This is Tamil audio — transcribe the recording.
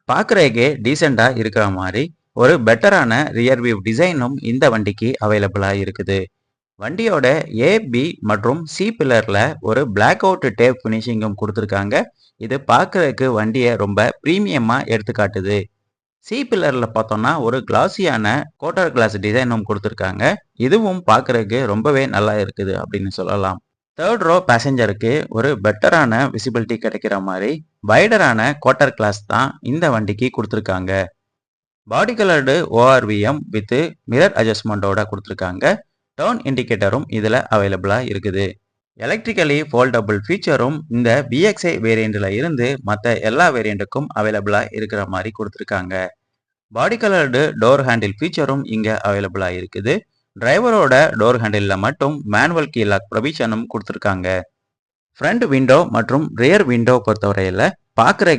பார்க்குறதுக்கே டீசெண்டா இருக்கிற மாரி, ஒரு பெட்டரான ரியர் வியூ டிசைனும் இந்த வண்டிக்கு அவைலபிளா இருக்குது. வண்டியோட ஏ, பி மற்றும் சி பில்லர்ல ஒரு பிளாக் அவுட் டேப் ஃபினிஷிங்கும் குடுத்துருக்காங்க. இது பார்க்குறதுக்கு வண்டிய ரொம்ப பிரீமியமா எடுத்துக்காட்டுது. சி பில்லர்ல பார்த்தோம்னா, ஒரு கிளாஸியான கோட்டர் கிளாஸ் டிசைனும் குடுத்துருக்காங்க. இதுவும் பார்க்குறதுக்கு ரொம்பவே நல்லா இருக்குது அப்படின்னு சொல்லலாம். 3 ரோ பேசஞ்சருக்கு ஒரு பெட்டரான விசிபிலிட்டி கிடைக்கிற மாரி, வைடரான குவார்ட்டர் கிளாஸ் தான் இந்த வண்டிக்கு குடுத்துருக்காங்க. பாடி கலர்டு ஓஆர்விஎம் வித் மிரர் அட்ஜஸ்ட்மெண்டோட குடுத்துருக்காங்க. டர்ன் இண்டிகேட்டரும் இதுல அவைலபிளா இருக்குது. எலக்ட்ரிக்கலி ஃபோல்டபுள் ஃபீச்சரும் இந்த பிஎக்ஸ்ஐ வேரியண்ட்ல இருந்து மற்ற எல்லா வேரியண்ட்டுக்கும் அவைலபிளா இருக்கிற மாதிரி கொடுத்துருக்காங்க. பாடி கலர்டு டோர் ஹேண்டில் ஃபீச்சரும் இங்க அவைலபிளா இருக்குது. டிரைவரோட டோர் ஹேண்டில்ல மட்டும் மேனுவல் கீ லாக் ப்ரொவிஷனும் கொடுத்துருக்காங்க. ஃப்ரண்ட் விண்டோ மற்றும் ரியர் விண்டோ பொறுத்தவரையில பார்க்குற